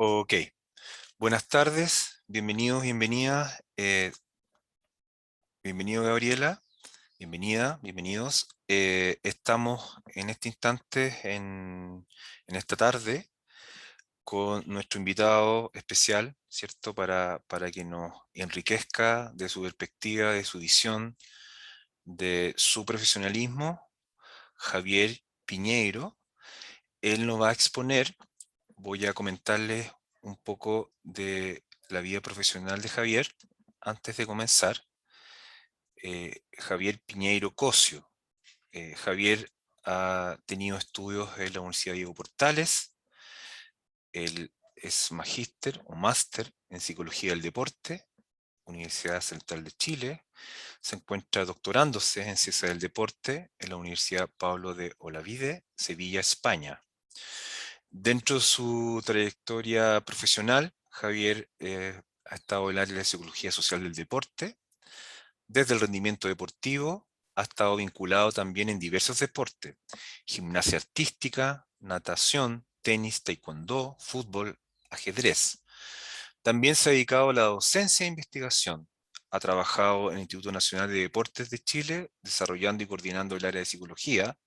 Ok, buenas tardes, bienvenidos, bienvenidas, bienvenido Gabriela, bienvenida, bienvenidos. Estamos en este instante, en esta tarde, con nuestro invitado especial, ¿cierto? Para que nos enriquezca de su perspectiva, de su visión, de su profesionalismo, Javier Piñeiro. Él nos va a exponer. Voy a comentarles un poco de la vida profesional de Javier antes de comenzar. Javier Piñeiro Cosio. Javier ha tenido estudios en la Universidad Diego Portales. Él es magíster o máster en Psicología del Deporte, Universidad Central de Chile. Se encuentra doctorándose en Ciencias del Deporte en la Universidad Pablo de Olavide, Sevilla, España. Dentro de su trayectoria profesional, Javier ha estado en el área de psicología social del deporte. Desde el rendimiento deportivo ha estado vinculado también en diversos deportes: gimnasia artística, natación, tenis, taekwondo, fútbol, ajedrez. También se ha dedicado a la docencia e investigación. Ha trabajado en el Instituto Nacional de Deportes de Chile, desarrollando y coordinando el área de psicología,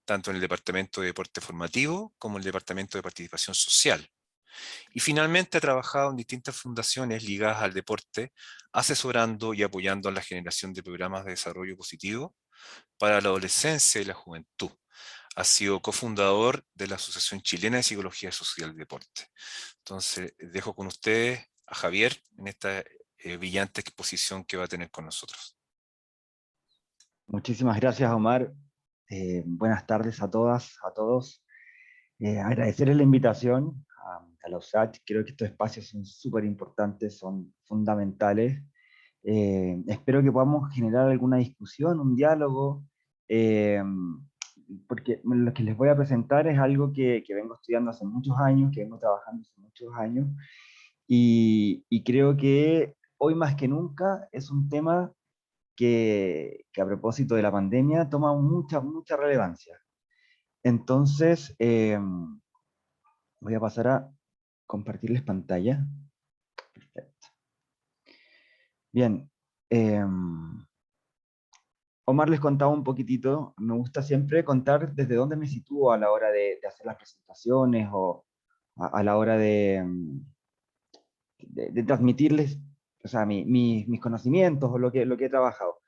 tanto en el Departamento de Deporte Formativo como en el Departamento de Participación Social. Y finalmente ha trabajado en distintas fundaciones ligadas al deporte, asesorando y apoyando a la generación de programas de desarrollo positivo para la adolescencia y la juventud. Ha sido cofundador de la Asociación Chilena de Psicología Social y Deporte. Entonces, dejo con ustedes a Javier en esta brillante exposición que va a tener con nosotros. Muchísimas gracias, Omar. Buenas tardes a todas, a todos. Agradecerles la invitación a la USACH. Creo que estos espacios son súper importantes, son fundamentales. Espero que podamos generar alguna discusión, un diálogo, eh, porque lo que les voy a presentar es algo que vengo estudiando hace muchos años, que vengo trabajando hace muchos años, y creo que hoy más que nunca es un tema que a propósito de la pandemia toma mucha relevancia. Entonces, voy a pasar a compartirles pantalla. Perfecto. Bien. Omar les contaba un poquitito, me gusta siempre contar desde dónde me sitúo a la hora de hacer las presentaciones o a la hora de transmitirles, o sea, mis conocimientos o lo que he trabajado.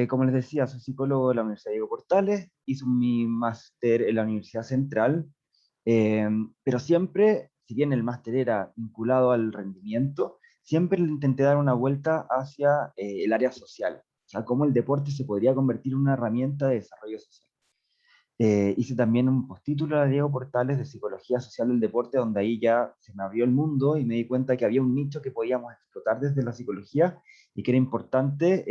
Como les decía, soy psicólogo de la Universidad Diego Portales, hice mi máster en la Universidad Central, eh, pero siempre, si bien el máster era vinculado al rendimiento, siempre le intenté dar una vuelta hacia el área social, o sea, cómo el deporte se podría convertir en una herramienta de desarrollo social. Hice también un postítulo a la Diego Portales de Psicología Social del Deporte, donde ahí ya se me abrió el mundo y me di cuenta que había un nicho que podíamos explotar desde la psicología y que era importante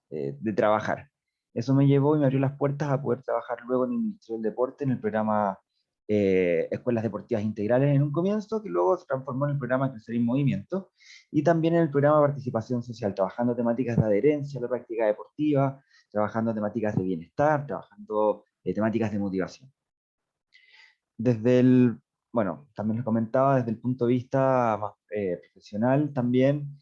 de trabajar. Eso me llevó y me abrió las puertas a poder trabajar luego en el Ministerio del Deporte, en el programa Escuelas Deportivas Integrales en un comienzo, que luego se transformó en el programa Crecer en Movimiento, y también en el programa de Participación Social, trabajando temáticas de adherencia a la práctica deportiva, trabajando temáticas de bienestar, trabajando temáticas de motivación. Desde el, bueno, también les comentaba, desde el punto de vista más profesional también,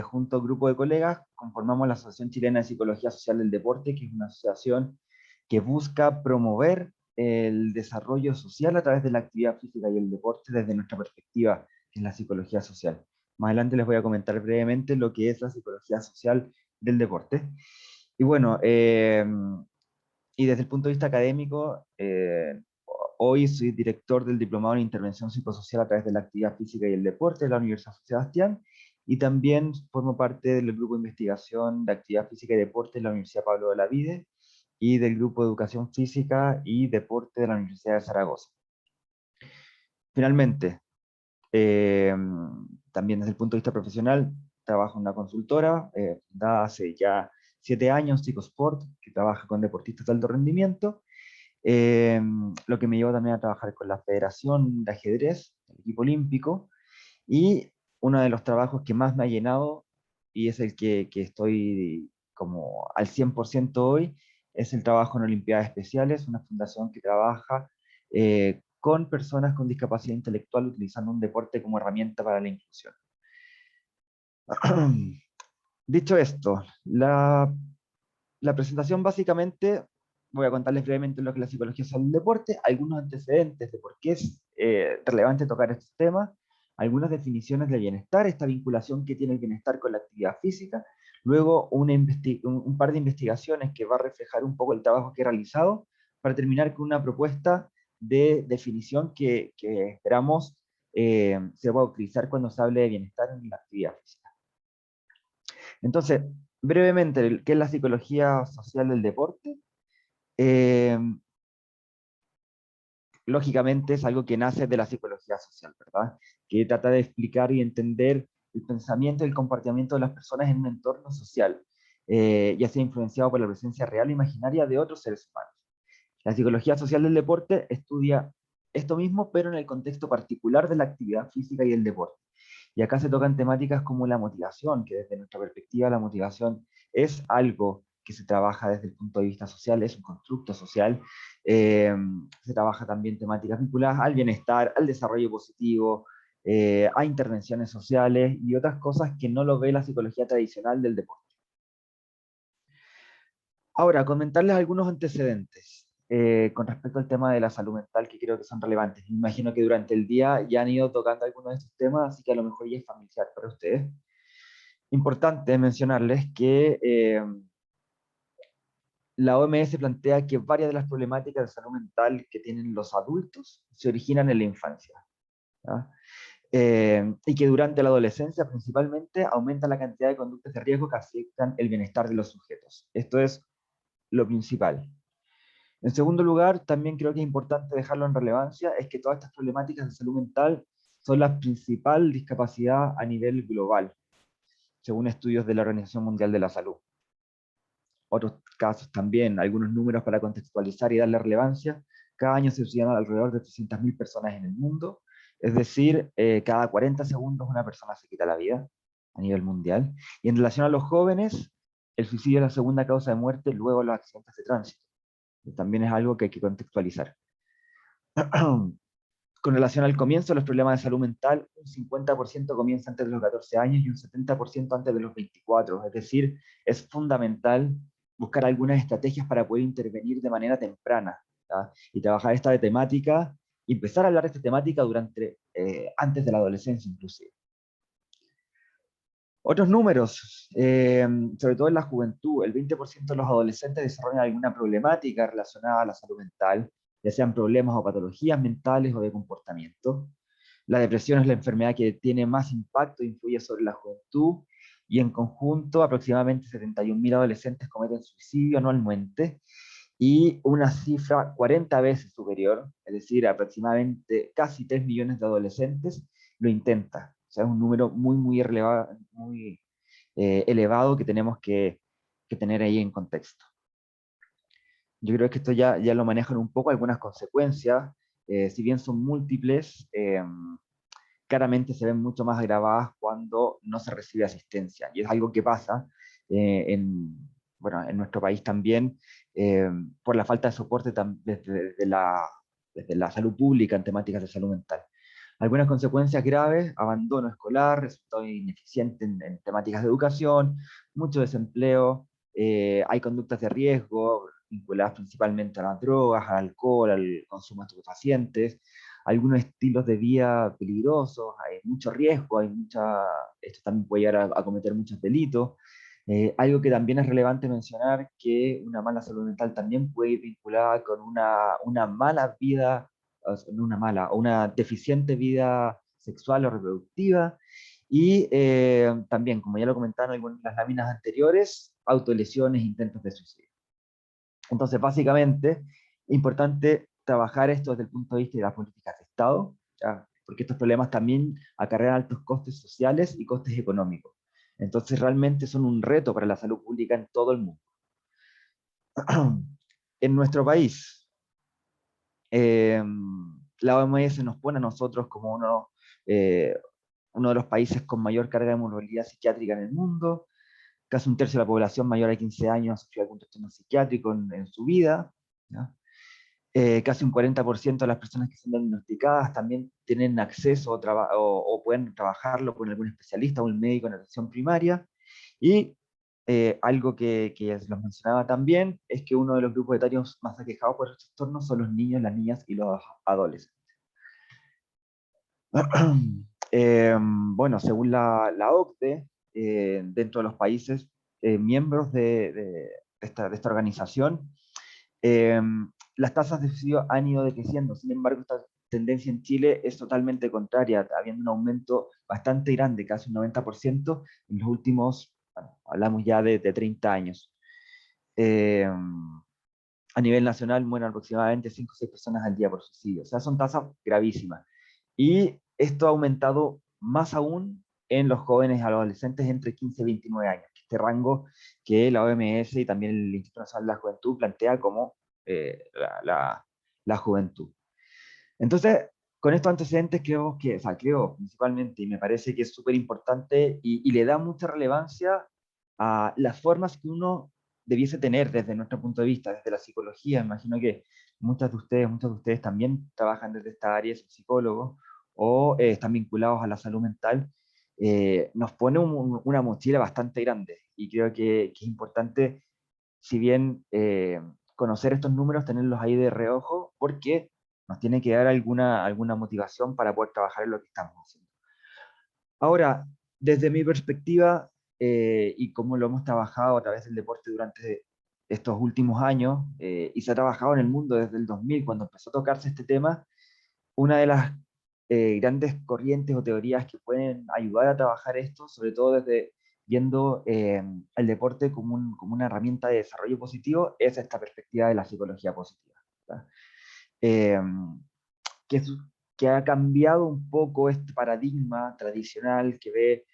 junto a un grupo de colegas, conformamos la Asociación Chilena de Psicología Social del Deporte, que es una asociación que busca promover el desarrollo social a través de la actividad física y el deporte desde nuestra perspectiva, que es la psicología social. Más adelante les voy a comentar brevemente lo que es la psicología social del deporte. Y bueno, y desde el punto de vista académico, hoy soy director del Diplomado en Intervención Psicosocial a través de la actividad física y el deporte de la Universidad San Sebastián, y también formo parte del grupo de investigación de actividad física y deporte de la Universidad Pablo de Olavide y del grupo de educación física y deporte de la Universidad de Zaragoza. Finalmente, eh, también desde el punto de vista profesional, trabajo en una consultora, fundada hace ya 7 años, Psicosport, que trabaja con deportistas de alto rendimiento. Lo que me llevó también a trabajar con la Federación de Ajedrez, el equipo olímpico, y uno de los trabajos que más me ha llenado, y es el que estoy como al 100% hoy, es el trabajo en Olimpiadas Especiales, una fundación que trabaja con personas con discapacidad intelectual utilizando un deporte como herramienta para la inclusión. Dicho esto, la presentación básicamente, voy a contarles brevemente lo que es la psicología social del deporte, algunos antecedentes de por qué es relevante tocar estos temas, algunas definiciones de bienestar, esta vinculación que tiene el bienestar con la actividad física, luego un par de investigaciones que va a reflejar un poco el trabajo que he realizado, para terminar con una propuesta de definición que esperamos se va a utilizar cuando se hable de bienestar en la actividad física. Entonces, brevemente, ¿qué es la psicología social del deporte? Lógicamente es algo que nace de la psicología social, ¿verdad? Que trata de explicar y entender el pensamiento y el comportamiento de las personas en un entorno social, ya sea influenciado por la presencia real e imaginaria de otros seres humanos. La psicología social del deporte estudia esto mismo, pero en el contexto particular de la actividad física y el deporte. Y acá se tocan temáticas como la motivación, que desde nuestra perspectiva la motivación es algo que se trabaja desde el punto de vista social, es un constructo social. Se trabaja también temáticas vinculadas al bienestar, al desarrollo positivo, a intervenciones sociales y otras cosas que no lo ve la psicología tradicional del deporte. Ahora, comentarles algunos antecedentes con respecto al tema de la salud mental que creo que son relevantes. Me imagino que durante el día ya han ido tocando algunos de estos temas, así que a lo mejor ya es familiar para ustedes. Importante mencionarles que la OMS plantea que varias de las problemáticas de salud mental que tienen los adultos se originan en la infancia, ¿ya? Y que durante la adolescencia principalmente aumenta la cantidad de conductas de riesgo que afectan el bienestar de los sujetos. Esto es lo principal. En segundo lugar, también creo que es importante dejarlo en relevancia, es que todas estas problemáticas de salud mental son la principal discapacidad a nivel global, según estudios de la Organización Mundial de la Salud. Otros casos también, algunos números para contextualizar y darle relevancia. Cada año se suicidan alrededor de 300.000 personas en el mundo, es decir, cada 40 segundos una persona se quita la vida a nivel mundial. Y en relación a los jóvenes, el suicidio es la segunda causa de muerte luego de los accidentes de tránsito. Y también es algo que hay que contextualizar. Con relación al comienzo, los problemas de salud mental, un 50% comienza antes de los 14 años y un 70% antes de los 24. Es decir, es fundamental buscar algunas estrategias para poder intervenir de manera temprana, ¿tá? Y trabajar esta de temática, y empezar a hablar de esta temática antes de la adolescencia inclusive. Otros números, sobre todo en la juventud, el 20% de los adolescentes desarrollan alguna problemática relacionada a la salud mental, ya sean problemas o patologías mentales o de comportamiento. La depresión es la enfermedad que tiene más impacto e influye sobre la juventud, y en conjunto aproximadamente 71.000 adolescentes cometen suicidio anualmente, y una cifra 40 veces superior, es decir, aproximadamente casi 3 millones de adolescentes lo intenta. O sea, es un número muy elevado, elevado que tenemos que tener ahí en contexto. Yo creo que esto ya lo manejan un poco, algunas consecuencias, si bien son múltiples, claramente se ven mucho más agravadas cuando no se recibe asistencia. Y es algo que pasa en nuestro país también, por la falta de soporte desde la salud pública en temáticas de salud mental. Algunas consecuencias graves: abandono escolar, resultado ineficiente en temáticas de educación, mucho desempleo, hay conductas de riesgo vinculadas principalmente a las drogas, al alcohol, al consumo de estupefacientes, algunos estilos de vida peligrosos, hay mucho riesgo, esto también puede llegar a cometer muchos delitos. Algo que también es relevante mencionar, que una mala salud mental también puede ir vinculada con una mala vida, no una mala, una deficiente vida sexual o reproductiva, y también, como ya lo comentaron en algunas de las láminas anteriores, autolesiones, intentos de suicidio. Entonces, básicamente, es importante trabajar esto desde el punto de vista de las políticas de Estado, ¿ya? Porque estos problemas también acarrean altos costes sociales y costes económicos. Entonces, realmente son un reto para la salud pública en todo el mundo. En nuestro país, la OMS nos pone a nosotros como uno de los países con mayor carga de morbilidad psiquiátrica en el mundo. Casi un tercio de la población mayor de 15 años sufrió algún trastorno psiquiátrico en su vida, ¿ya? Casi un 40% de las personas que son diagnosticadas también tienen acceso o pueden trabajarlo con algún especialista o un médico en atención primaria. Y algo que los mencionaba también es que uno de los grupos etarios más aquejados por estos trastornos son los niños, las niñas y los adolescentes. Bueno, según la OCDE, dentro de los países miembros de esta organización, eh, las tasas de suicidio han ido decreciendo. Sin embargo, esta tendencia en Chile es totalmente contraria, habiendo un aumento bastante grande, casi un 90% en los últimos, bueno, hablamos ya de 30 años. Eh, a nivel nacional mueren aproximadamente 5 o 6 personas al día por suicidio. O sea, son tasas gravísimas. Y esto ha aumentado más aún en los jóvenes adolescentes entre 15 y 29 años, este rango que la OMS y también el Instituto Nacional de la Juventud plantea como la juventud. Entonces, con estos antecedentes creo principalmente, y me parece que es súper importante y le da mucha relevancia a las formas que uno debiese tener desde nuestro punto de vista, desde la psicología. Imagino que muchos de ustedes también trabajan desde esta área, son psicólogos, o están vinculados a la salud mental. Nos pone una mochila bastante grande, y creo que es importante, si bien conocer estos números, tenerlos ahí de reojo, porque nos tiene que dar alguna motivación para poder trabajar en lo que estamos haciendo. Ahora, desde mi perspectiva, y como lo hemos trabajado a través del deporte durante estos últimos años, y se ha trabajado en el mundo desde el 2000, cuando empezó a tocarse este tema, una de las grandes corrientes o teorías que pueden ayudar a trabajar esto, sobre todo desde viendo el deporte como una herramienta de desarrollo positivo, es esta perspectiva de la psicología positiva. ¿Verdad? Eh, que, que ha cambiado un poco este paradigma tradicional que ve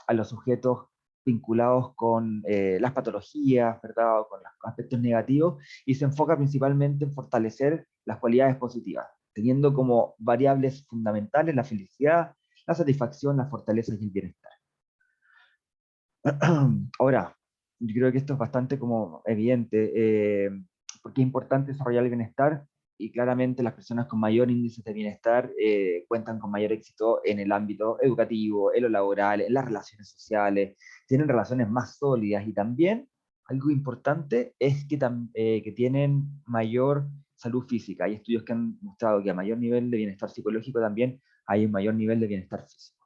a los sujetos vinculados con las patologías, ¿verdad? O con los aspectos negativos, y se enfoca principalmente en fortalecer las cualidades positivas, teniendo como variables fundamentales la felicidad, la satisfacción, la fortaleza y el bienestar. Ahora, yo creo que esto es bastante como evidente, porque es importante desarrollar el bienestar, y claramente las personas con mayor índice de bienestar cuentan con mayor éxito en el ámbito educativo, en lo laboral, en las relaciones sociales, tienen relaciones más sólidas, y también algo importante es que tienen mayor salud física. Hay estudios que han mostrado que a mayor nivel de bienestar psicológico también hay un mayor nivel de bienestar físico.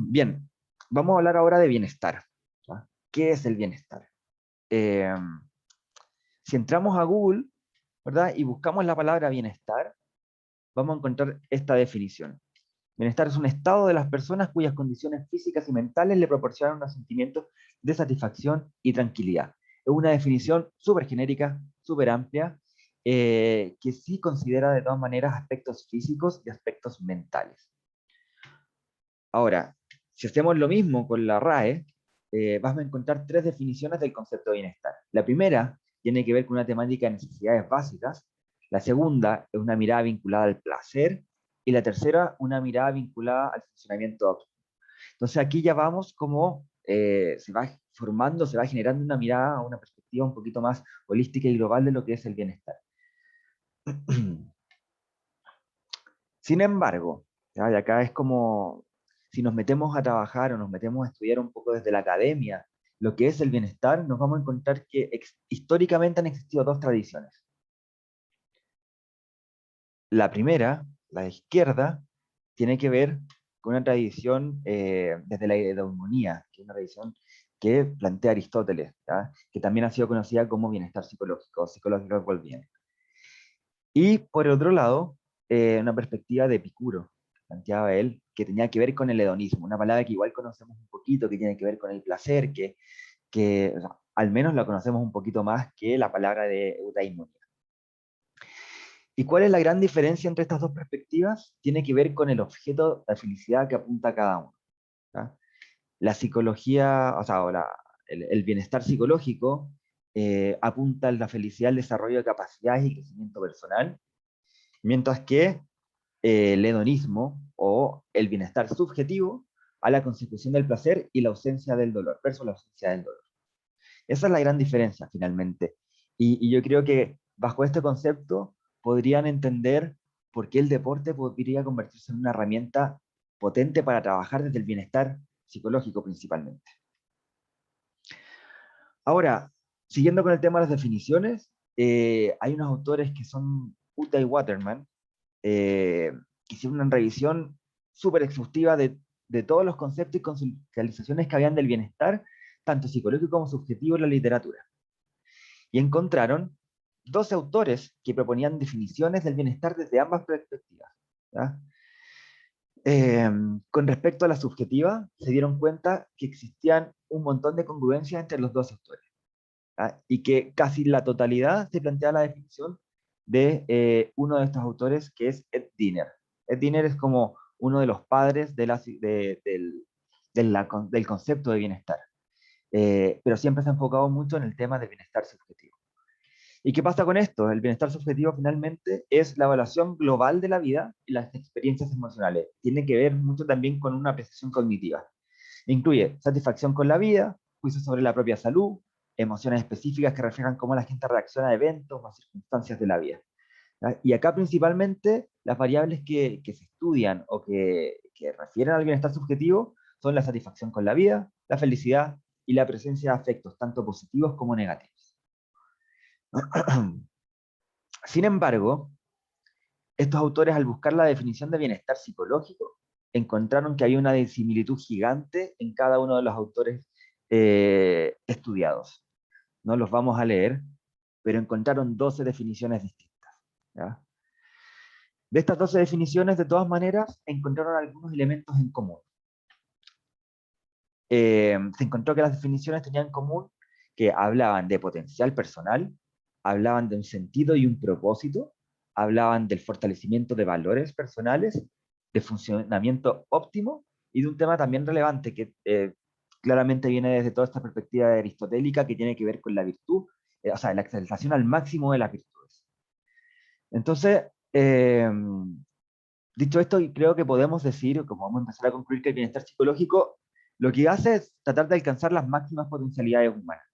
Bien, vamos a hablar ahora de bienestar. ¿Ya? ¿Qué es el bienestar? Eh, si entramos a Google, ¿verdad? Y buscamos la palabra bienestar, vamos a encontrar esta definición. Bienestar es un estado de las personas cuyas condiciones físicas y mentales le proporcionan un sentimiento de satisfacción y tranquilidad. Es una definición súper genérica, súper amplia, que sí considera de todas maneras aspectos físicos y aspectos mentales. Ahora, si hacemos lo mismo con la RAE, vas a encontrar tres definiciones del concepto de bienestar. La primera tiene que ver con una temática de necesidades básicas, la segunda es una mirada vinculada al placer, y la tercera una mirada vinculada al funcionamiento óptimo. Entonces aquí ya vamos como se va formando, se va generando una mirada, una perspectiva un poquito más holística y global de lo que es el bienestar. Sin embargo, ¿ya? Y acá es como, si nos metemos a trabajar o nos metemos a estudiar un poco desde la academia lo que es el bienestar, nos vamos a encontrar que históricamente han existido dos tradiciones. La primera, la de izquierda, tiene que ver con una tradición desde la eudemonía, que es una tradición que plantea Aristóteles, ¿ya? Que también ha sido conocida como bienestar psicológico, psicológico del bien. Y por otro lado, una perspectiva de Epicuro, planteaba él, que tenía que ver con el hedonismo, una palabra que igual conocemos un poquito, que tiene que ver con el placer, o sea, al menos la conocemos un poquito más que la palabra de eudaimonia. ¿Y cuál es la gran diferencia entre estas dos perspectivas? Tiene que ver con el objeto de felicidad que apunta cada uno. ¿Ya? La psicología, o sea, el bienestar psicológico apunta a la felicidad, al desarrollo de capacidades y crecimiento personal, mientras que el hedonismo o el bienestar subjetivo a la consecución del placer y la ausencia del dolor, versus la ausencia del dolor. Esa es la gran diferencia finalmente. Y yo creo que bajo este concepto podrían entender por qué el deporte podría convertirse en una herramienta potente para trabajar desde el bienestar psicológico principalmente. Ahora, siguiendo con el tema de las definiciones, hay unos autores que son Uta y Waterman, que hicieron una revisión súper exhaustiva de todos los conceptos y conceptualizaciones que habían del bienestar, tanto psicológico como subjetivo en la literatura. Y encontraron 12 autores que proponían definiciones del bienestar desde ambas perspectivas. ¿Ya? Con respecto a la subjetiva, se dieron cuenta que existían un montón de congruencias entre los dos autores. ¿Ya? Y que casi la totalidad se plantea la definición de uno de estos autores, que es Ed Diner. Ed Diner es como uno de los padres del concepto de bienestar, pero siempre se ha enfocado mucho en el tema del bienestar subjetivo. ¿Y qué pasa con esto? El bienestar subjetivo finalmente es la evaluación global de la vida y las experiencias emocionales. Tiene que ver mucho también con una apreciación cognitiva. Incluye satisfacción con la vida, juicios sobre la propia salud, emociones específicas que reflejan cómo la gente reacciona a eventos o a circunstancias de la vida. ¿Ya? Y acá principalmente las variables que se estudian o que refieren al bienestar subjetivo son la satisfacción con la vida, la felicidad y la presencia de afectos, tanto positivos como negativos. Sin embargo, estos autores, al buscar la definición de bienestar psicológico, encontraron que había una disimilitud gigante en cada uno de los autores estudiados. No los vamos a leer, pero encontraron 12 definiciones distintas. ¿Ya? De estas 12 definiciones, de todas maneras, encontraron algunos elementos en común. Se encontró que las definiciones tenían en común que hablaban de potencial personal, hablaban de un sentido y un propósito, hablaban del fortalecimiento de valores personales, de funcionamiento óptimo y de un tema también relevante que claramente viene desde toda esta perspectiva aristotélica que tiene que ver con la virtud, o sea, la exaltación al máximo de las virtudes. Entonces, dicho esto, creo que podemos decir, como vamos a empezar a concluir, que el bienestar psicológico lo que hace es tratar de alcanzar las máximas potencialidades humanas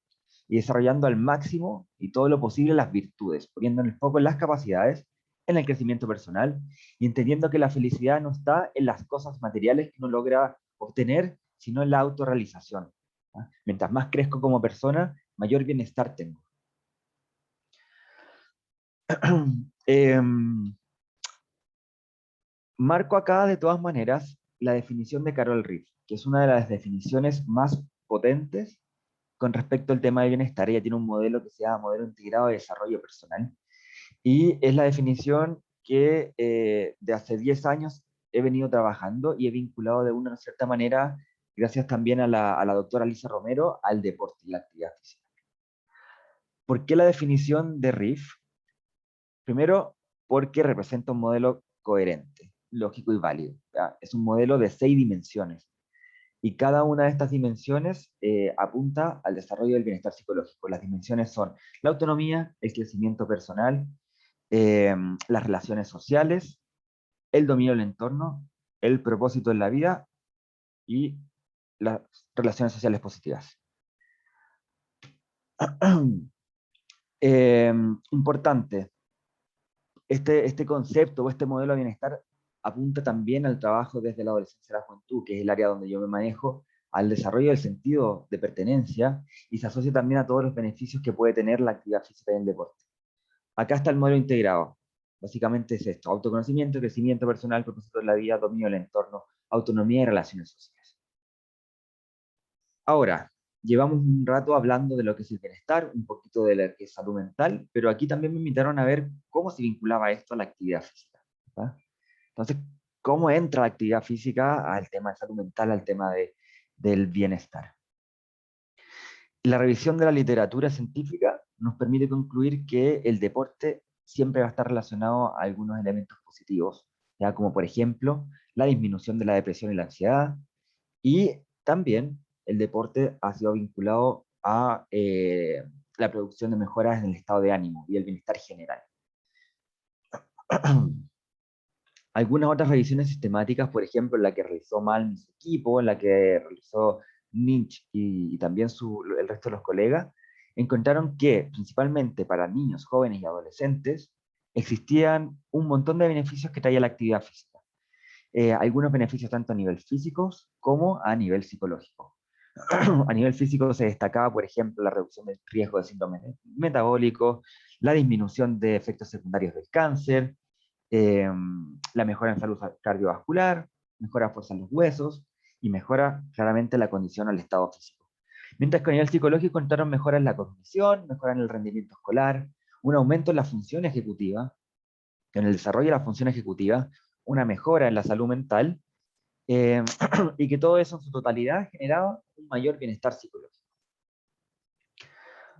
y desarrollando al máximo y todo lo posible las virtudes, poniendo en el foco en las capacidades, en el crecimiento personal y entendiendo que la felicidad no está en las cosas materiales que uno logra obtener, sino en la autorrealización. ¿Ah? Mientras más crezco como persona, mayor bienestar tengo. Marco acá, de todas maneras, la definición de Carol Reed, que es una de las definiciones más potentes con respecto al tema de bienestar. Ella tiene un modelo que se llama modelo integrado de desarrollo personal, y es la definición que de hace 10 años he venido trabajando y he vinculado de una cierta manera, gracias también a la doctora Lisa Romero, al deporte y la actividad física. ¿Por qué la definición de Reed? Primero, porque representa un modelo coherente, lógico y válido. ¿Ya? Es un modelo de 6 dimensiones. Y cada una de estas dimensiones apunta al desarrollo del bienestar psicológico. Las dimensiones son la autonomía, el crecimiento personal, las relaciones sociales, el dominio del entorno, el propósito en la vida y las relaciones sociales positivas. Importante, este concepto o este modelo de bienestar apunta también al trabajo desde la adolescencia y la juventud, que es el área donde yo me manejo, al desarrollo del sentido de pertenencia, y se asocia también a todos los beneficios que puede tener la actividad física y el deporte. Acá está el modelo integrado. Básicamente es esto: autoconocimiento, crecimiento personal, propósito de la vida, dominio del entorno, autonomía y relaciones sociales. Ahora, llevamos un rato hablando de lo que es el bienestar, un poquito de lo que es salud mental, pero aquí también me invitaron a ver cómo se vinculaba esto a la actividad física. ¿Verdad? Entonces, ¿cómo entra la actividad física al tema de salud mental, al tema del bienestar? La revisión de la literatura científica nos permite concluir que el deporte siempre va a estar relacionado a algunos elementos positivos, ¿ya? Como por ejemplo la disminución de la depresión y la ansiedad, y también el deporte ha sido vinculado a la producción de mejoras en el estado de ánimo y el bienestar general. Algunas otras revisiones sistemáticas, por ejemplo, la que realizó Malm y su equipo, la que realizó Ninch y también el resto de los colegas, encontraron que, principalmente para niños, jóvenes y adolescentes, existían un montón de beneficios que traía la actividad física. Algunos beneficios tanto a nivel físico como a nivel psicológico. A nivel físico se destacaba, por ejemplo, la reducción del riesgo de síndrome metabólico, la disminución de efectos secundarios del cáncer, eh, la mejora en salud cardiovascular, mejora fuerza en los huesos y mejora claramente la condición al estado físico. Mientras que a nivel psicológico encontraron mejoras en la cognición, mejoras en el rendimiento escolar, un aumento en la función ejecutiva, en el desarrollo de la función ejecutiva, una mejora en la salud mental, eh, y que todo eso en su totalidad generaba un mayor bienestar psicológico.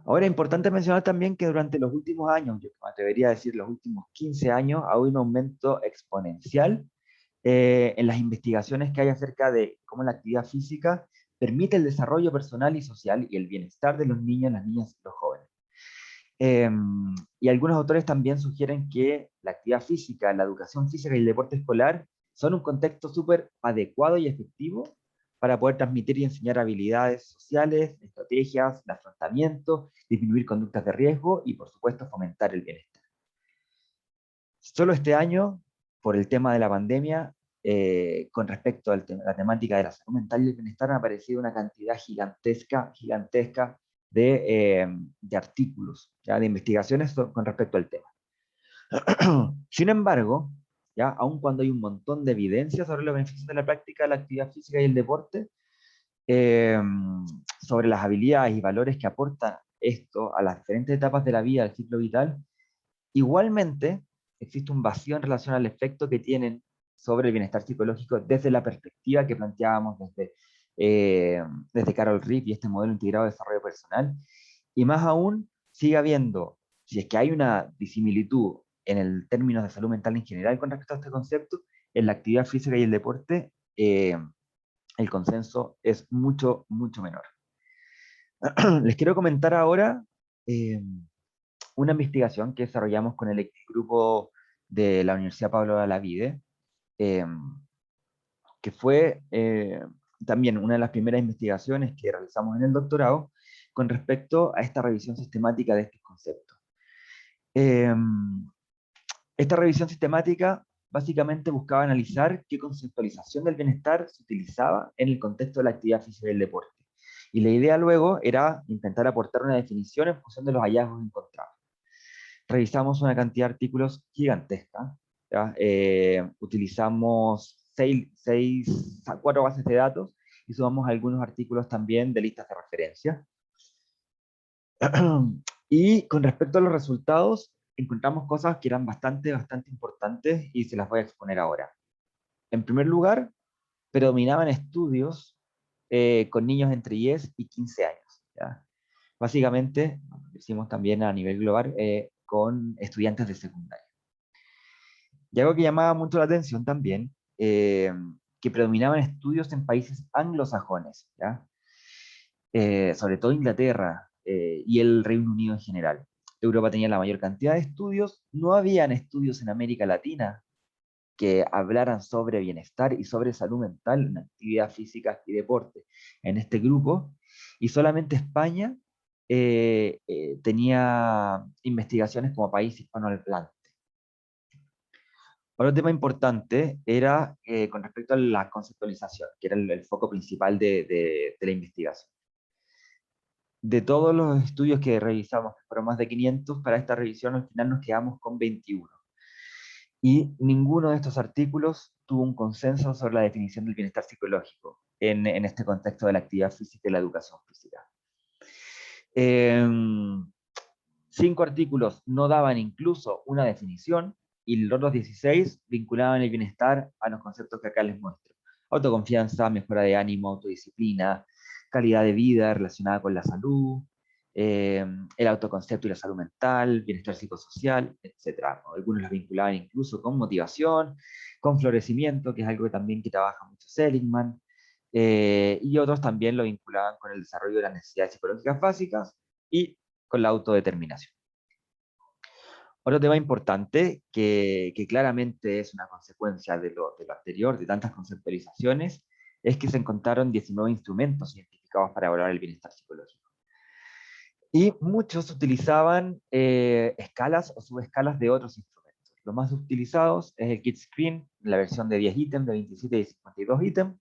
Ahora es importante mencionar también que durante los últimos años, yo me atrevería a decir los últimos 15 años, ha habido un aumento exponencial en las investigaciones que hay acerca de cómo la actividad física permite el desarrollo personal y social y el bienestar de los niños, las niñas y los jóvenes. Eh, y algunos autores también sugieren que la actividad física, la educación física y el deporte escolar son un contexto súper adecuado y efectivo para poder transmitir y enseñar habilidades sociales, estrategias de afrontamiento, disminuir conductas de riesgo y, por supuesto, fomentar el bienestar. Solo este año, por el tema de la pandemia, con respecto a la temática de la salud mental y el bienestar, ha aparecido una cantidad gigantesca de artículos, ¿ya? De investigaciones con respecto al tema. Sin embargo, ¿ya? Aun cuando hay un montón de evidencia sobre los beneficios de la práctica de la actividad física y el deporte, eh, sobre las habilidades y valores que aporta esto a las diferentes etapas de la vida, del ciclo vital, igualmente existe un vacío en relación al efecto que tienen sobre el bienestar psicológico desde la perspectiva que planteábamos desde Carol Reed y este modelo integrado de desarrollo personal. Y más aún, sigue habiendo, si es que hay una disimilitud en el término de salud mental en general con respecto a este concepto, en la actividad física y el deporte, el consenso es mucho menor. Les quiero comentar ahora eh, una investigación que desarrollamos con el grupo de la Universidad Pablo de Olavide, eh, que fue también una de las primeras investigaciones que realizamos en el doctorado con respecto a esta revisión sistemática de estos conceptos. Eh, esta revisión sistemática básicamente buscaba analizar qué conceptualización del bienestar se utilizaba en el contexto de la actividad física y el deporte. Y la idea luego era intentar aportar una definición en función de los hallazgos encontrados. Revisamos una cantidad de artículos gigantesca, ¿ya? Utilizamos 4 bases de datos y sumamos algunos artículos también de listas de referencia. Y con respecto a los resultados, encontramos cosas que eran bastante importantes y se las voy a exponer ahora. En primer lugar, predominaban estudios con niños entre 10 y 15 años. ¿Ya? Básicamente, decimos también a nivel global, con estudiantes de secundaria. Y algo que llamaba mucho la atención también, que predominaban estudios en países anglosajones, ¿ya? Sobre todo Inglaterra y el Reino Unido en general. Europa tenía la mayor cantidad de estudios, no habían estudios en América Latina que hablaran sobre bienestar y sobre salud mental en actividad física y deporte en este grupo, y solamente España tenía investigaciones como país hispanohablante. Otro tema importante era con respecto a la conceptualización, que era el foco principal de la investigación. De todos los estudios que revisamos, que fueron más de 500, para esta revisión al final nos quedamos con 21. Y ninguno de estos artículos tuvo un consenso sobre la definición del bienestar psicológico en este contexto de la actividad física y la educación física. 5 artículos no daban incluso una definición y los otros 16 vinculaban el bienestar a los conceptos que acá les muestro. Autoconfianza, mejora de ánimo, autodisciplina, calidad de vida relacionada con la salud, el autoconcepto y la salud mental, bienestar psicosocial, etc. Algunos los vinculaban incluso con motivación, con florecimiento, que es algo que también que trabaja mucho Seligman, y otros también lo vinculaban con el desarrollo de las necesidades psicológicas básicas y con la autodeterminación. Otro tema importante que claramente es una consecuencia de lo anterior, de tantas conceptualizaciones, es que se encontraron 19 instrumentos identificados para evaluar el bienestar psicológico. Y muchos utilizaban escalas o subescalas de otros instrumentos. Los más utilizados es el kit screen, la versión de 10 ítems, de 27 y 52 ítems,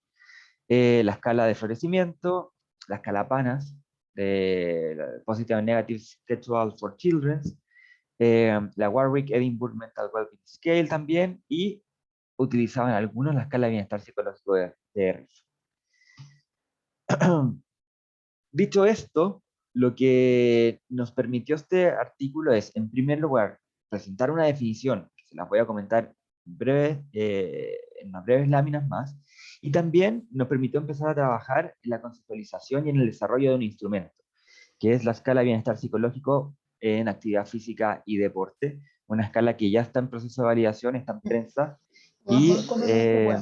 la escala de florecimiento, la escala PANAS, de Positive and Negative Schedule for Children, la Warwick Edinburgh Mental Wellbeing Scale también, y utilizaban algunos la escala de bienestar psicológico de Riff. Dicho esto, lo que nos permitió este artículo es, en primer lugar, presentar una definición, que se las voy a comentar en unas breves láminas más, y también nos permitió empezar a trabajar en la conceptualización y en el desarrollo de un instrumento, que es la escala de bienestar psicológico en actividad física y deporte, una escala que ya está en proceso de validación, está en prensa, eh,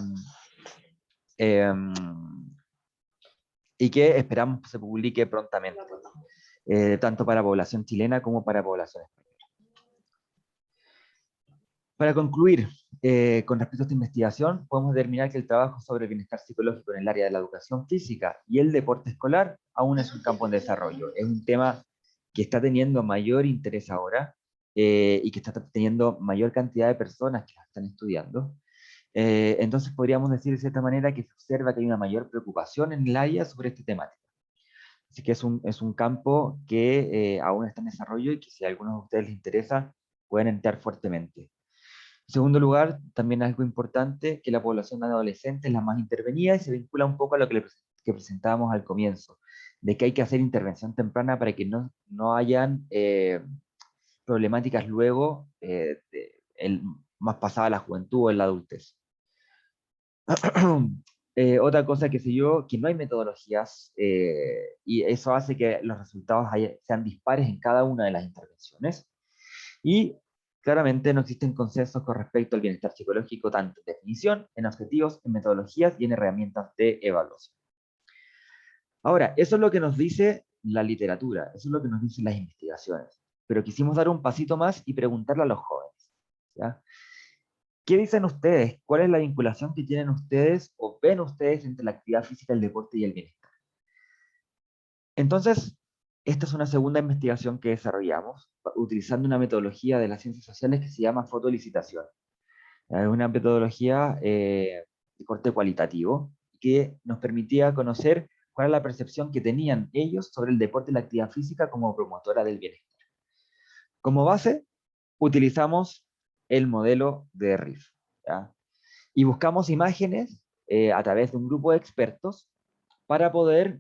y que esperamos se publique prontamente, tanto para población chilena como para población española. Para concluir, con respecto a esta investigación, podemos determinar que el trabajo sobre el bienestar psicológico en el área de la educación física y el deporte escolar aún es un campo en desarrollo. Es un tema que está teniendo mayor interés ahora y que está teniendo mayor cantidad de personas que la están estudiando. Entonces podríamos decir de cierta manera que se observa que hay una mayor preocupación en el área sobre esta temática. Así que es un campo que aún está en desarrollo y que si a algunos de ustedes les interesa, pueden entrar fuertemente. En segundo lugar, también algo importante, que la población adolescente es la más intervenida y se vincula un poco a lo que presentábamos al comienzo, de que hay que hacer intervención temprana para que no hayan problemáticas luego, más pasada la juventud o en la adultez. Otra cosa que sé yo, que no hay metodologías y eso hace que los resultados sean dispares en cada una de las intervenciones. Y claramente no existen consensos con respecto al bienestar psicológico, tanto en definición, en objetivos, en metodologías y en herramientas de evaluación. Ahora, eso es lo que nos dice la literatura, eso es lo que nos dicen las investigaciones. Pero quisimos dar un pasito más y preguntarle a los jóvenes, ¿ya? ¿Qué dicen ustedes? ¿Cuál es la vinculación que tienen ustedes o ven ustedes entre la actividad física, el deporte y el bienestar? Entonces, esta es una segunda investigación que desarrollamos utilizando una metodología de las ciencias sociales que se llama fotolicitación. Es una metodología de corte cualitativo que nos permitía conocer cuál era la percepción que tenían ellos sobre el deporte y la actividad física como promotora del bienestar. Como base, utilizamos el modelo de Riff, ¿ya? Y buscamos imágenes a través de un grupo de expertos para poder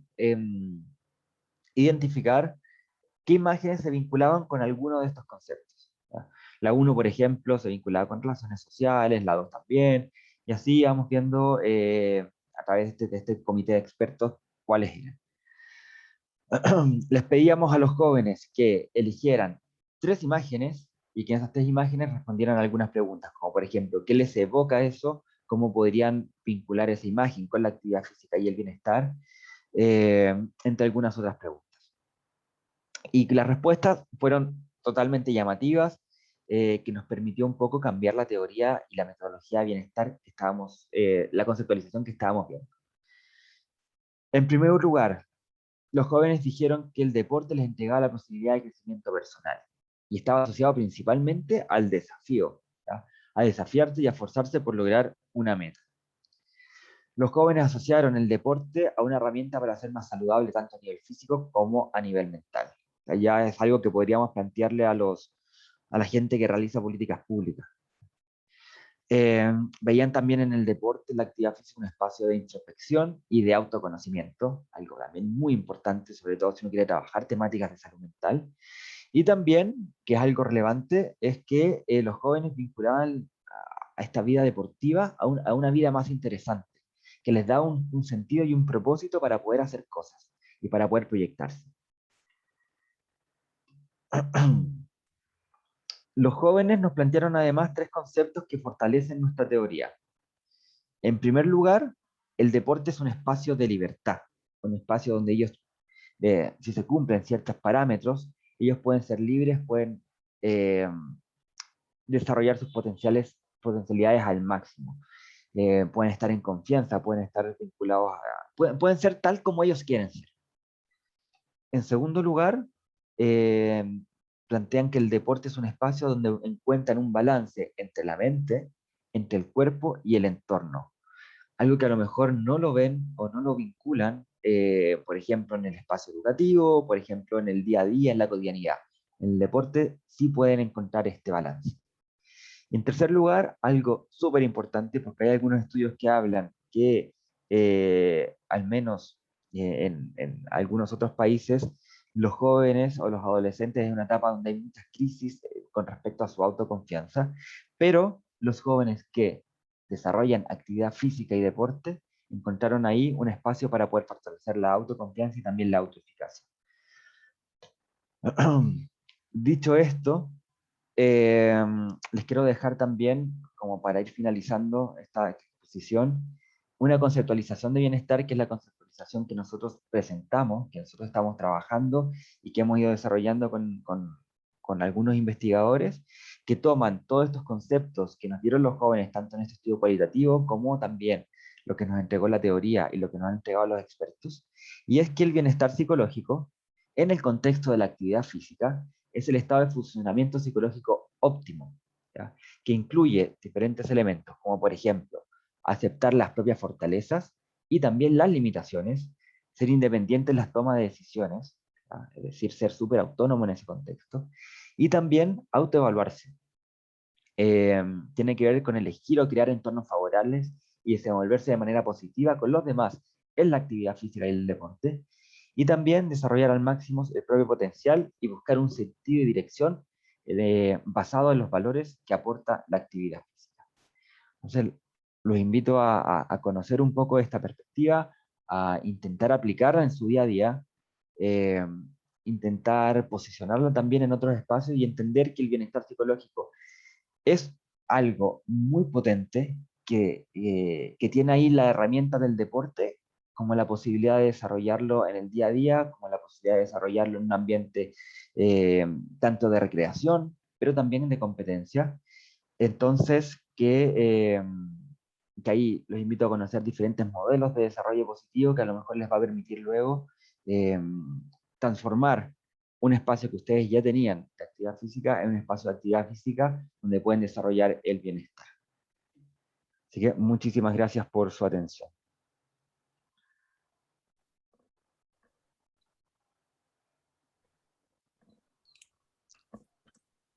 identificar qué imágenes se vinculaban con alguno de estos conceptos, ¿ya? La 1, por ejemplo, se vinculaba con relaciones sociales, la 2 también, y así íbamos viendo a través de este comité de expertos cuáles eran. Les pedíamos a los jóvenes que eligieran 3 imágenes y que en esas 3 imágenes respondieran algunas preguntas, como por ejemplo, ¿qué les evoca eso? ¿Cómo podrían vincular esa imagen con la actividad física y el bienestar? Entre algunas otras preguntas. Y las respuestas fueron totalmente llamativas, que nos permitió un poco cambiar la teoría y la metodología de bienestar que estábamos, la conceptualización que estábamos viendo. En primer lugar, los jóvenes dijeron que el deporte les entregaba la posibilidad de crecimiento personal y estaba asociado principalmente al desafío, ¿ya? A desafiarse y a esforzarse por lograr una meta. Los jóvenes asociaron el deporte a una herramienta para ser más saludable tanto a nivel físico como a nivel mental. O sea, ya es algo que podríamos plantearle a la gente que realiza políticas públicas. Veían también en el deporte la actividad física un espacio de introspección y de autoconocimiento, algo también muy importante, sobre todo si uno quiere trabajar temáticas de salud mental. Y también, que es algo relevante, es que los jóvenes vinculaban a esta vida deportiva a una vida más interesante, que les da un sentido y un propósito para poder hacer cosas y para poder proyectarse. Los jóvenes nos plantearon además 3 conceptos que fortalecen nuestra teoría. En primer lugar, el deporte es un espacio de libertad, un espacio donde ellos, si se cumplen ciertos parámetros, ellos pueden ser libres, pueden eh, desarrollar sus potencialidades al máximo. Pueden estar en confianza, pueden estar vinculados pueden ser tal como ellos quieren ser. En segundo lugar, eh, plantean que el deporte es un espacio donde encuentran un balance entre la mente, entre el cuerpo y el entorno. Algo que a lo mejor no lo ven o no lo vinculan, por ejemplo, en el espacio educativo, por ejemplo, en el día a día, en la cotidianidad. En el deporte sí pueden encontrar este balance. Y en tercer lugar, algo súper importante, porque hay algunos estudios que hablan que al menos en algunos otros países, los jóvenes o los adolescentes es una etapa donde hay muchas crisis con respecto a su autoconfianza, pero los jóvenes que desarrollan actividad física y deporte encontraron ahí un espacio para poder fortalecer la autoconfianza y también la autoeficacia. Dicho esto, eh, les quiero dejar también, como para ir finalizando esta exposición, una conceptualización de bienestar, que es la conceptualización que nosotros presentamos, que nosotros estamos trabajando y que hemos ido desarrollando con algunos investigadores, que toman todos estos conceptos que nos dieron los jóvenes, tanto en este estudio cualitativo como también lo que nos entregó la teoría y lo que nos han entregado los expertos, y es que el bienestar psicológico, en el contexto de la actividad física, es el estado de funcionamiento psicológico óptimo, ¿ya? Que incluye diferentes elementos, como por ejemplo, aceptar las propias fortalezas y también las limitaciones, ser independiente en las tomas de decisiones, ¿ya? Es decir, ser súper autónomo en ese contexto, y también autoevaluarse. Tiene que ver con elegir o crear entornos favorables y desenvolverse de manera positiva con los demás en la actividad física y el deporte, y también desarrollar al máximo el propio potencial y buscar un sentido y dirección basado en los valores que aporta la actividad física. Entonces, los invito a conocer un poco esta perspectiva, a intentar aplicarla en su día a día, eh, intentar posicionarla también en otros espacios y entender que el bienestar psicológico es algo muy potente que tiene ahí la herramienta del deporte, como la posibilidad de desarrollarlo en el día a día, como la posibilidad de desarrollarlo en un ambiente tanto de recreación, pero también de competencia. Entonces, que ahí los invito a conocer diferentes modelos de desarrollo positivo que a lo mejor les va a permitir luego eh, transformar un espacio que ustedes ya tenían de actividad física en un espacio de actividad física donde pueden desarrollar el bienestar. Así que muchísimas gracias por su atención.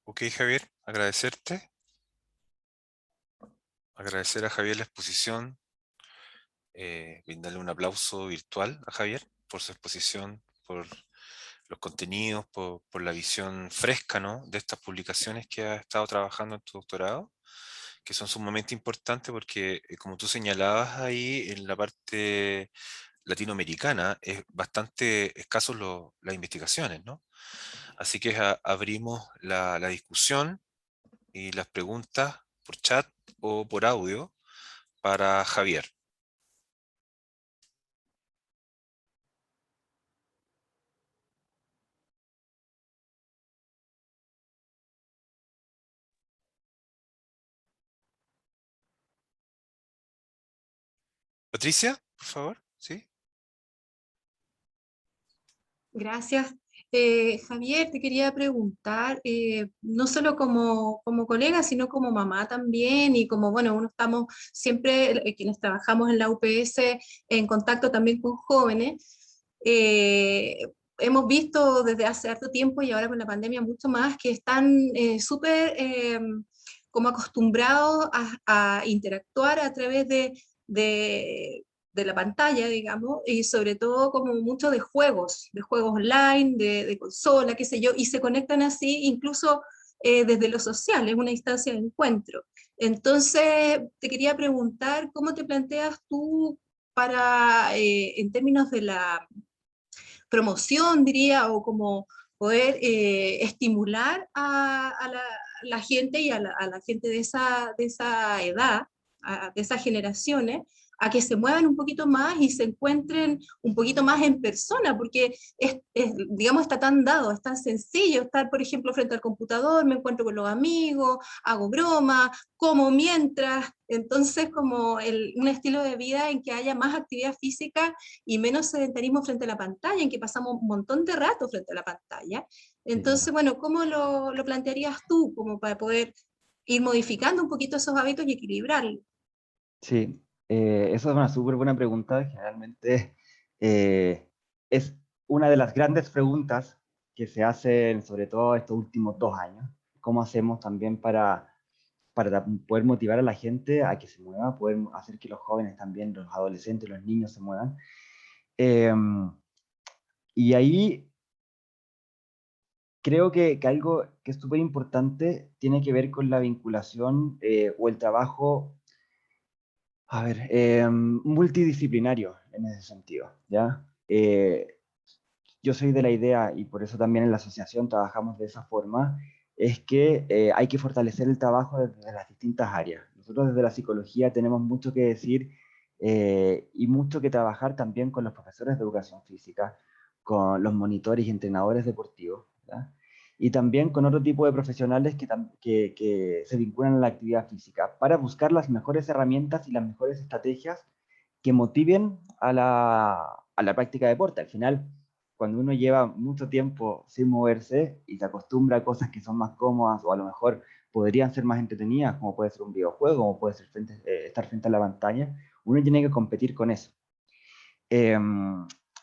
Ok, Javier, agradecerte. Agradecer a Javier la exposición, brindarle un aplauso virtual a Javier por su exposición, por los contenidos, por la visión fresca, ¿no?, de estas publicaciones que has estado trabajando en tu doctorado, que son sumamente importantes porque, como tú señalabas ahí, en la parte latinoamericana es bastante escasos las investigaciones, ¿no? Así que abrimos la discusión y las preguntas por chat o por audio para Javier. Patricia, por favor, ¿sí? Gracias. Javier, te quería preguntar, no solo como colega, sino como mamá también, y como, bueno, uno estamos siempre, quienes trabajamos en la UPS, en contacto también con jóvenes. Hemos visto desde hace harto tiempo y ahora con la pandemia mucho más, que están súper como acostumbrados a interactuar a través de la pantalla, digamos, y sobre todo como mucho de juegos online, de consola, qué sé yo, y se conectan así incluso desde lo social, es una instancia de encuentro. Entonces, te quería preguntar, ¿cómo te planteas tú para, en términos de la promoción, diría, o como poder estimular la gente y a la gente de esa edad, de esas generaciones, a que se muevan un poquito más y se encuentren un poquito más en persona, porque digamos, está tan dado, es tan sencillo estar, por ejemplo, frente al computador, me encuentro con los amigos, hago broma, como mientras, entonces como un estilo de vida en que haya más actividad física y menos sedentarismo frente a la pantalla, en que pasamos un montón de rato frente a la pantalla. Entonces, bueno, ¿cómo lo plantearías tú como para poder ir modificando un poquito esos hábitos y equilibrarlos? Sí, eso es una súper buena pregunta. Generalmente es una de las grandes preguntas que se hacen, sobre todo estos últimos 2 años. ¿Cómo hacemos también para poder motivar a la gente a que se mueva, poder hacer que los jóvenes también, los adolescentes, los niños se muevan? Y ahí creo que algo que es súper importante tiene que ver con la vinculación o el trabajo, a ver, multidisciplinario en ese sentido, ¿ya? Yo soy de la idea, y por eso también en la asociación trabajamos de esa forma, es que hay que fortalecer el trabajo desde las distintas áreas. Nosotros desde la psicología tenemos mucho que decir y mucho que trabajar también con los profesores de educación física, con los monitores y entrenadores deportivos, ¿ya? Y también con otro tipo de profesionales que se vinculan a la actividad física para buscar las mejores herramientas y las mejores estrategias que motiven a la práctica de deporte. Al final, cuando uno lleva mucho tiempo sin moverse y se acostumbra a cosas que son más cómodas o a lo mejor podrían ser más entretenidas, como puede ser un videojuego, como puede ser estar frente a la pantalla, uno tiene que competir con eso. Eh,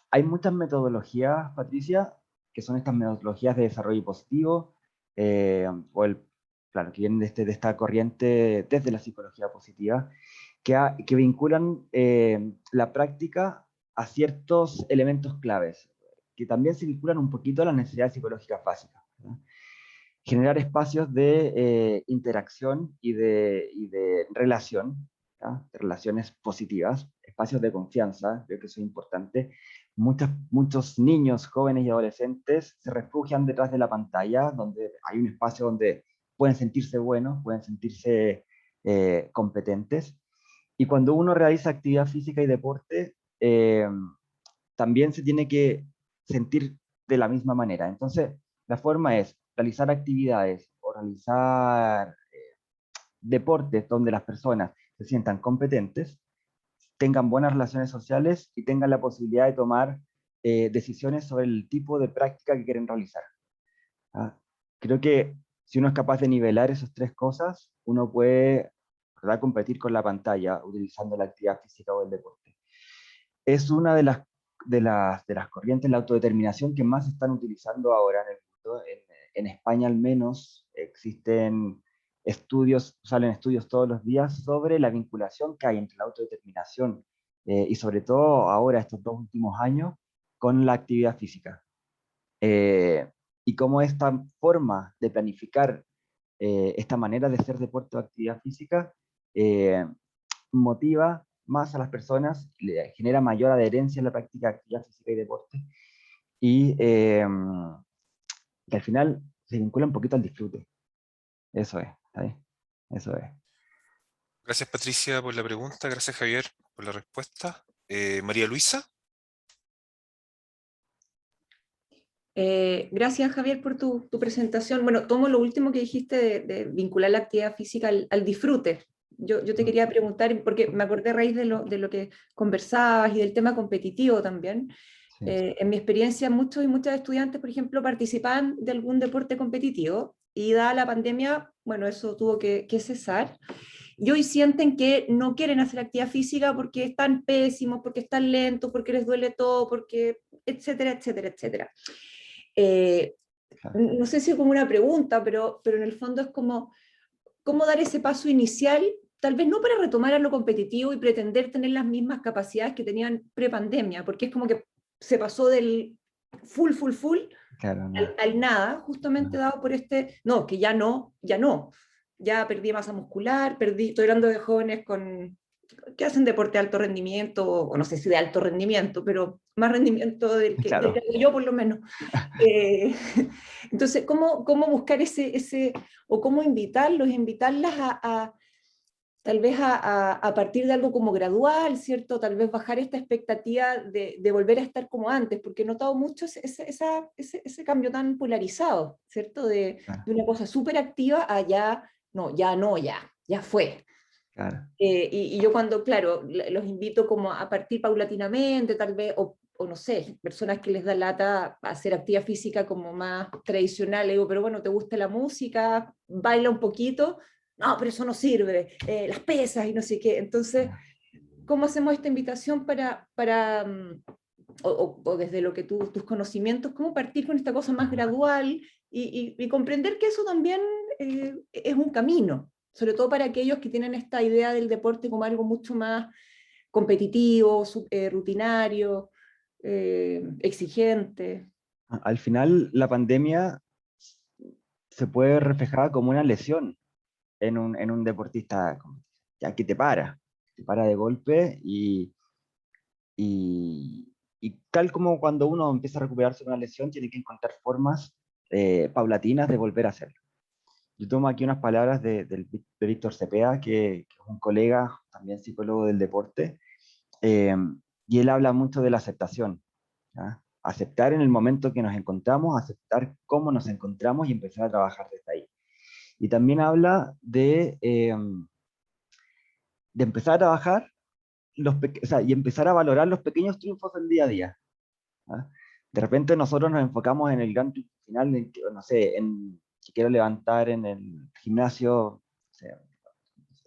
Hay muchas metodologías, Patricia, que son estas metodologías de desarrollo positivo, claro, que vienen de esta corriente desde la psicología positiva, que vinculan la práctica a ciertos elementos claves, que también se vinculan un poquito a las necesidades psicológicas básicas, ¿verdad? Generar espacios de interacción y de relación, ¿ya? De relaciones positivas, espacios de confianza, creo que eso es importante. Muchos niños, jóvenes y adolescentes se refugian detrás de la pantalla, donde hay un espacio donde pueden sentirse buenos, pueden sentirse competentes. Y cuando uno realiza actividad física y deporte, también se tiene que sentir de la misma manera. Entonces, la forma es realizar actividades o realizar deportes donde las personas se sientan competentes, tengan buenas relaciones sociales y tengan la posibilidad de tomar decisiones sobre el tipo de práctica que quieren realizar. ¿Ah? Creo que si uno es capaz de nivelar esas tres cosas, uno puede, ¿verdad?, competir con la pantalla utilizando la actividad física o el deporte. Es una de las corrientes de la autodeterminación que más se están utilizando ahora en el mundo. En España al menos existen estudios, salen estudios todos los días sobre la vinculación que hay entre la autodeterminación y sobre todo ahora estos 2 últimos años con la actividad física. Y cómo esta forma de planificar esta manera de hacer deporte o actividad física eh, motiva más a las personas, le genera mayor adherencia en la práctica de actividad física y deporte, y que al final se vincula un poquito al disfrute. Eso es, ¿está bien? Eso es. Gracias Patricia por la pregunta, gracias Javier por la respuesta. María Luisa. Gracias, Javier, por tu presentación. Bueno, tomo lo último que dijiste de vincular la actividad física al disfrute. Yo te quería preguntar, porque me acordé a raíz de lo que conversabas y del tema competitivo también. Sí. En mi experiencia, muchos y muchas estudiantes, por ejemplo, participaban de algún deporte competitivo y dada la pandemia, bueno, eso tuvo que cesar. Y hoy sienten que no quieren hacer actividad física porque están pésimos, porque están lentos, porque les duele todo, porque etcétera, etcétera, etcétera. Claro. No sé si es como una pregunta, pero en el fondo es como, ¿cómo dar ese paso inicial? Tal vez no para retomar a lo competitivo y pretender tener las mismas capacidades que tenían pre-pandemia, porque es como que se pasó del full Claro, no. al nada, justamente dado por no, que ya perdí masa muscular, estoy hablando de jóvenes que hacen deporte de alto rendimiento, o no sé si de alto rendimiento, pero más rendimiento del que Claro. hago yo por lo menos. Entonces, ¿cómo buscar o cómo invitarlas tal vez a partir de algo como gradual, ¿cierto? Tal vez bajar esta expectativa de volver a estar como antes, porque he notado mucho ese cambio tan polarizado, ¿cierto? Claro, De una cosa súper activa a ya, no, ya no, ya fue. claro. Y yo cuando, claro, los invito como a partir paulatinamente, tal vez, o no sé, personas que les da lata hacer actividad física como más tradicional, le digo, pero bueno, ¿te gusta la música? Baila un poquito. No, pero eso no sirve, las pesas y no sé qué. Entonces, ¿cómo hacemos esta invitación o desde lo que tus conocimientos, cómo partir con esta cosa más gradual y comprender que eso también es un camino, sobre todo para aquellos que tienen esta idea del deporte como algo mucho más competitivo, rutinario, exigente? Al final, la pandemia se puede reflejar como una lesión en un deportista, ya que te para de golpe y tal como cuando uno empieza a recuperarse de una lesión, tiene que encontrar formas paulatinas de volver a hacerlo. Yo tomo aquí unas palabras de Víctor Cepeda, que es un colega, también psicólogo del deporte, eh, y él habla mucho de la aceptación. ¿Ya? Aceptar en el momento que nos encontramos, aceptar cómo nos encontramos y empezar a trabajar desde ahí. Y también habla de empezar a trabajar o sea, y empezar a valorar los pequeños triunfos del día a día. ¿Ah? De repente nosotros nos enfocamos en el gran triunfo final, en que, no sé, en que quiero levantar en el gimnasio, o sea,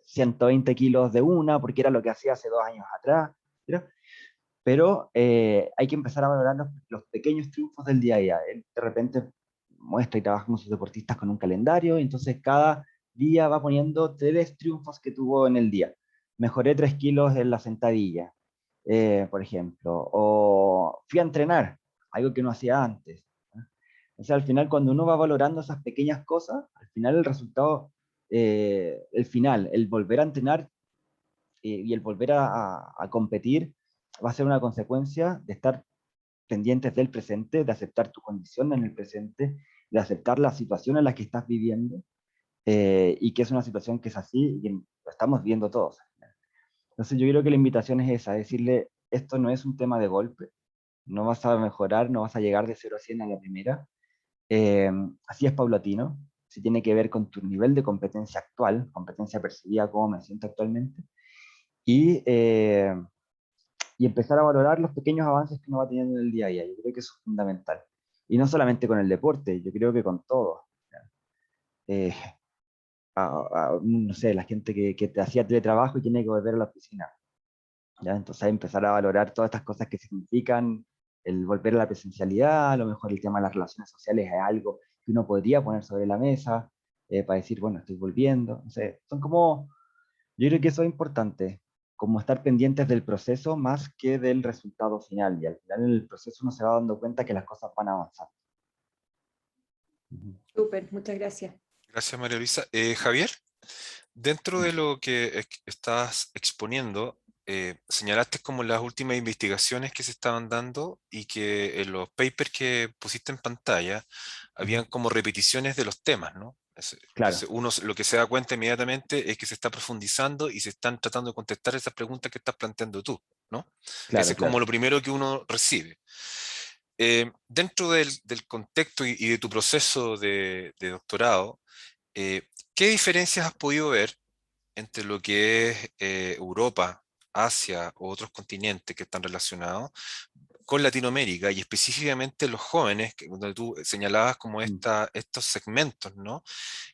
120 kilos de una, porque era lo que hacía hace 2 años atrás, ¿sí? Pero hay que empezar a valorar los pequeños triunfos del día a día. Él de repente muestra y trabaja con sus deportistas con un calendario, y entonces cada día va poniendo 3 triunfos que tuvo en el día. Mejoré 3 kilos en la sentadilla, por ejemplo, o fui a entrenar, algo que no hacía antes. ¿No? O sea, al final, cuando uno va valorando esas pequeñas cosas, al final el resultado, el volver a entrenar y el volver a competir va a ser una consecuencia de estar pendientes del presente, de aceptar tu condición en el presente, de aceptar la situación en la que estás viviendo, y que es una situación que es así y lo estamos viendo todos. Entonces yo creo que la invitación es esa, decirle, esto no es un tema de golpe, no vas a mejorar, no vas a llegar de 0 a 100 a la primera, eh, así es paulatino, si tiene que ver con tu nivel de competencia actual, competencia percibida, cómo me siento actualmente, y, eh, y empezar a valorar los pequeños avances que uno va teniendo en el día a día. Yo creo que eso es fundamental. Y no solamente con el deporte, yo creo que con todo. Eh, no sé, la gente que te hacía teletrabajo y tiene que volver a la oficina. ¿Ya? Entonces empezar a valorar todas estas cosas que significan el volver a la presencialidad, a lo mejor el tema de las relaciones sociales es algo que uno podría poner sobre la mesa, para decir, bueno, estoy volviendo. No sé, son como, yo creo que eso es importante, como estar pendientes del proceso más que del resultado final. Y al final en el proceso uno se va dando cuenta que las cosas van avanzando. Ujú. Súper, muchas gracias. Gracias, María Luisa. Javier, dentro de lo que estás exponiendo, señalaste como las últimas investigaciones que se estaban dando y que en los papers que pusiste en pantalla Ujú. habían como repeticiones de los temas, ¿no? Claro, Entonces uno lo que se da cuenta inmediatamente es que se está profundizando y se están tratando de contestar esas preguntas que estás planteando tú, ¿no? Ese claro, es como claro. lo primero que uno recibe. Dentro del contexto y de tu proceso de doctorado, eh, ¿qué diferencias has podido ver entre lo que es Europa, Asia o otros continentes que están relacionados con Latinoamérica y específicamente los jóvenes, donde tú señalabas como Mm. estos segmentos, ¿no?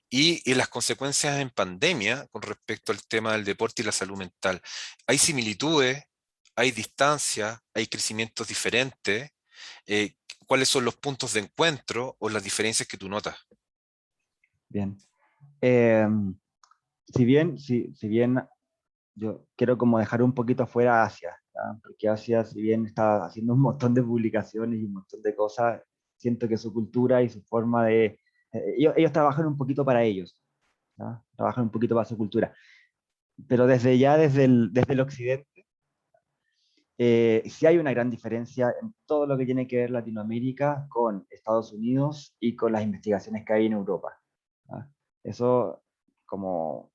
Y las consecuencias en pandemia con respecto al tema del deporte y la salud mental? ¿Hay similitudes? ¿Hay distancias? ¿Hay crecimientos diferentes? Eh, ¿Cuáles son los puntos de encuentro o las diferencias que tú notas? Bien. Eh, si bien yo quiero como dejar un poquito afuera a Asia, ¿ya? Porque Asia, si bien está haciendo un montón de publicaciones y un montón de cosas, siento que su cultura y su forma de... ellos trabajan un poquito para ellos, ¿ya? Trabajan un poquito para su cultura. Pero desde el occidente, sí hay una gran diferencia en todo lo que tiene que ver Latinoamérica con Estados Unidos y con las investigaciones que hay en Europa, ¿ya? Eso como...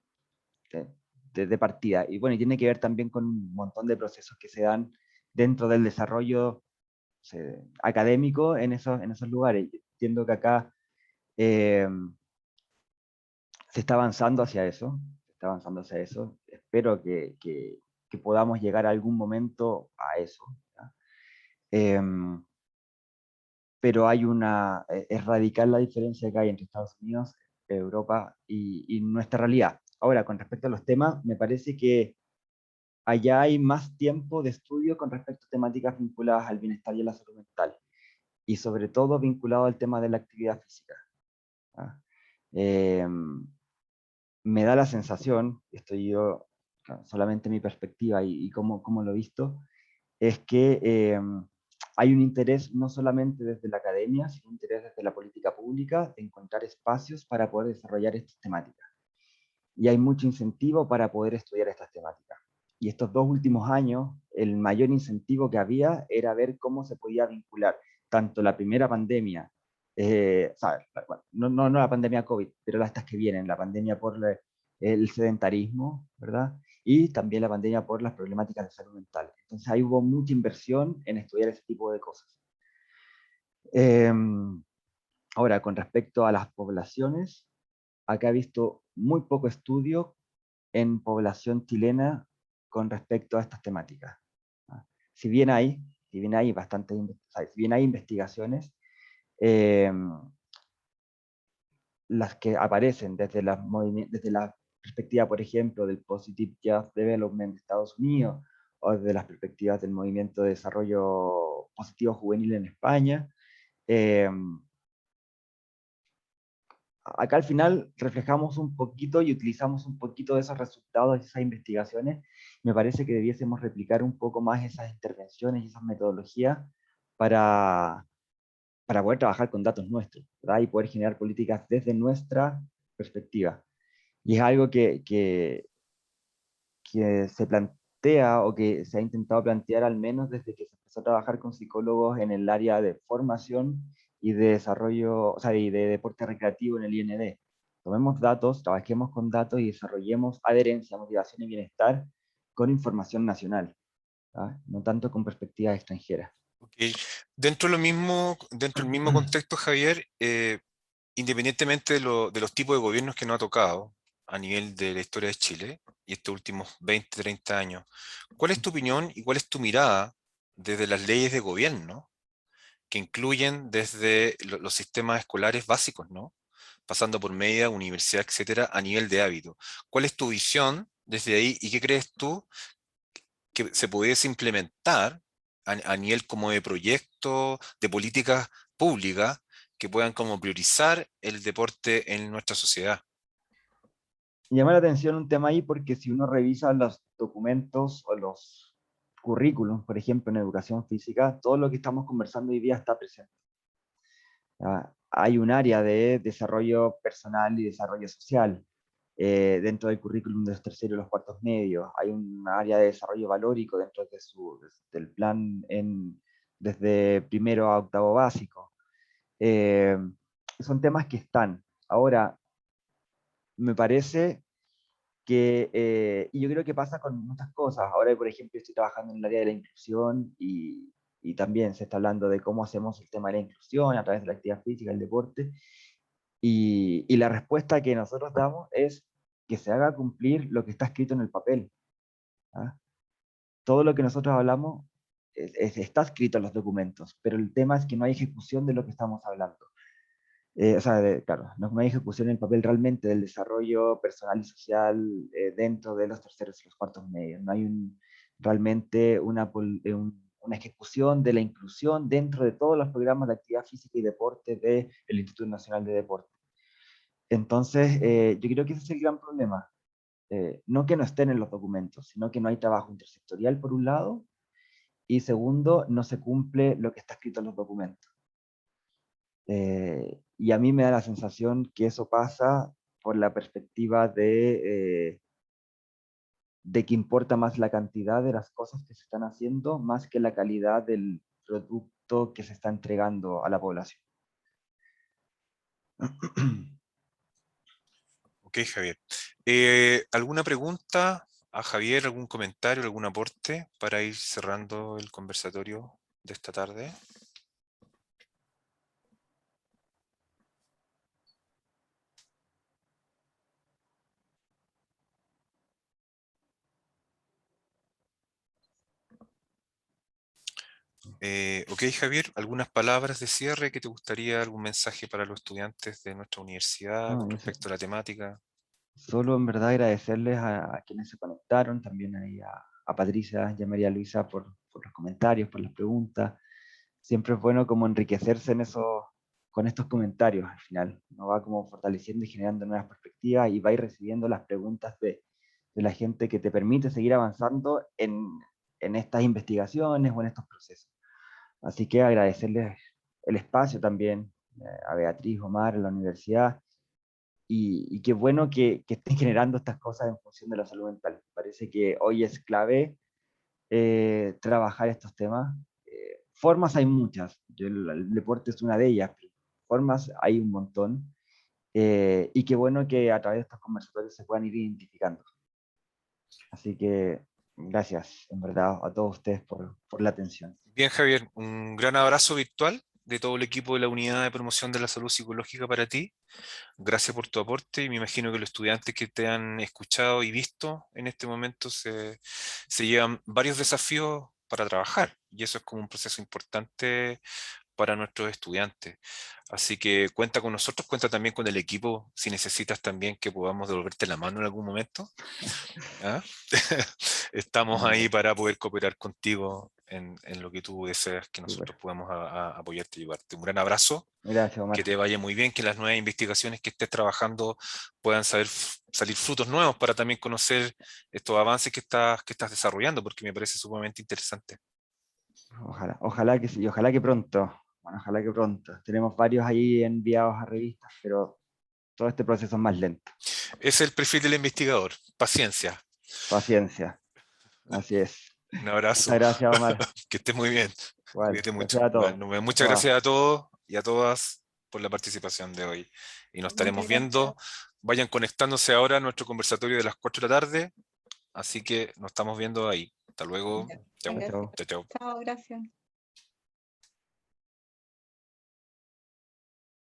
eh, de partida. Y bueno, y tiene que ver también con un montón de procesos que se dan dentro del desarrollo académico en esos lugares. Entiendo que acá se está avanzando hacia eso, Espero que podamos llegar a algún momento a eso. Pero es radical la diferencia que hay entre Estados Unidos, Europa y nuestra realidad. Ahora, con respecto a los temas, me parece que allá hay más tiempo de estudio con respecto a temáticas vinculadas al bienestar y a la salud mental, y sobre todo vinculado al tema de la actividad física. ¿Ah? Me da la sensación, estoy yo, solamente mi perspectiva y cómo lo he visto, es que hay un interés no solamente desde la academia, sino un interés desde la política pública de encontrar espacios para poder desarrollar estas temáticas. Y hay mucho incentivo para poder estudiar estas temáticas. Y estos 2 últimos años, el mayor incentivo que había era ver cómo se podía vincular tanto la primera pandemia, no la pandemia COVID, pero estas que vienen, la pandemia por el sedentarismo, ¿verdad? Y también la pandemia por las problemáticas de salud mental. Entonces ahí hubo mucha inversión en estudiar ese tipo de cosas. Ahora, con respecto a las poblaciones, acá he visto muy poco estudio en población chilena con respecto a estas temáticas. Si bien hay bastantes, si bien hay investigaciones, las que aparecen desde la perspectiva, por ejemplo, del Positive Youth Development de Estados Unidos, o desde las perspectivas del Movimiento de Desarrollo Positivo Juvenil en España, acá al final reflejamos un poquito y utilizamos un poquito de esos resultados, de esas investigaciones. Me parece que debiésemos replicar un poco más esas intervenciones y esas metodologías para poder trabajar con datos nuestros, ¿verdad? Y poder generar políticas desde nuestra perspectiva. Y es algo que se plantea o que se ha intentado plantear al menos desde que se empezó a trabajar con psicólogos en el área de formación y de desarrollo, o sea, y de deporte recreativo en el IND. Tomemos datos, trabajemos con datos y desarrollemos adherencia, motivación y bienestar con información nacional, ¿verdad? No tanto con perspectivas extranjeras. Okay. Dentro del mismo contexto, Javier, independientemente de los tipos de gobiernos que nos ha tocado a nivel de la historia de Chile, y estos últimos 20, 30 años, ¿cuál es tu opinión y cuál es tu mirada desde las leyes de gobierno que incluyen desde los sistemas escolares básicos, ¿no? Pasando por media, universidad, etcétera, a nivel de hábito? ¿Cuál es tu visión desde ahí y qué crees tú que se pudiese implementar a nivel como de proyectos, de políticas públicas que puedan como priorizar el deporte en nuestra sociedad? Llama la atención un tema ahí porque si uno revisa los documentos o los currículums, por ejemplo, en educación física, todo lo que estamos conversando hoy día está presente. Hay un área de desarrollo personal y desarrollo social dentro del currículum de los terceros y los cuartos medios. Hay un área de desarrollo valórico dentro del plan desde primero a octavo básico. Son temas que están. Ahora, me parece y yo creo que pasa con muchas cosas. Ahora, por ejemplo, estoy trabajando en el área de la inclusión y también se está hablando de cómo hacemos el tema de la inclusión a través de la actividad física, el deporte. Y la respuesta que nosotros damos es que se haga cumplir lo que está escrito en el papel. ¿Ah? Todo lo que nosotros hablamos está escrito en los documentos, pero el tema es que no hay ejecución de lo que estamos hablando. O sea, claro, no hay ejecución en el papel realmente del desarrollo personal y social dentro de los terceros y los cuartos medios. No hay realmente una ejecución de la inclusión dentro de todos los programas de actividad física y deporte del Instituto Nacional de Deporte. Entonces, yo creo que ese es el gran problema. No que no estén en los documentos, sino que no hay trabajo intersectorial por un lado, y segundo, no se cumple lo que está escrito en los documentos. Y a mí me da la sensación que eso pasa por la perspectiva de que importa más la cantidad de las cosas que se están haciendo, más que la calidad del producto que se está entregando a la población. Ok, Javier. ¿Alguna pregunta a Javier, algún comentario, algún aporte para ir cerrando el conversatorio de esta tarde? Ok, Javier, ¿algunas palabras de cierre que te gustaría, algún mensaje para los estudiantes de nuestra universidad No, con eso. respecto a la temática? Solo en verdad agradecerles a quienes se conectaron, también ahí a Patricia y a María Luisa por los comentarios, por las preguntas. Siempre es bueno como enriquecerse en eso, con estos comentarios al final. Uno va como fortaleciendo y generando nuevas perspectivas y va a ir recibiendo las preguntas de la gente que te permite seguir avanzando en estas investigaciones o en estos procesos. Así que agradecerles el espacio también a Beatriz, Omar, a la universidad, y qué bueno que estén generando estas cosas en función de la salud mental. Parece que hoy es clave trabajar estos temas. Formas hay muchas, el deporte es una de ellas, pero formas hay un montón, y qué bueno que a través de estos conversatorios se puedan ir identificando. Así que gracias, en verdad, a todos ustedes por la atención. Bien, Javier, un gran abrazo virtual de todo el equipo de la Unidad de Promoción de la Salud Psicológica para ti. Gracias por tu aporte y me imagino que los estudiantes que te han escuchado y visto en este momento se llevan varios desafíos para trabajar y eso es como un proceso importante para nuestros estudiantes. Así que cuenta con nosotros, cuenta también con el equipo si necesitas también que podamos devolverte la mano en algún momento. ¿Ah? Estamos ahí para poder cooperar contigo en lo que tú deseas que nosotros Súper. podamos apoyarte y ayudarte. Un gran abrazo, Gracias, que Omar. te vaya muy bien, que las nuevas investigaciones que estés trabajando puedan salir frutos nuevos para también conocer estos avances que estás desarrollando, porque me parece sumamente interesante. Ojalá que sí, ojalá que pronto. Bueno, ojalá que pronto. Tenemos varios ahí enviados a revistas, pero todo este proceso es más lento. Es el perfil del investigador, paciencia. Paciencia. Así es. Un Muchas abrazo, gracias, Omar. que estés muy bien, Igual, cuídate gracias mucho. a todos. Bueno, muchas Chao. gracias a todos y a todas por la participación de hoy. Y nos Muchas estaremos gracias. viendo. Vayan conectándose ahora a nuestro conversatorio de las 4 de la tarde. Así que nos estamos viendo ahí. Hasta luego. Ya, Chau, Chao, gracias. chao. chau, chau. Chao, gracias.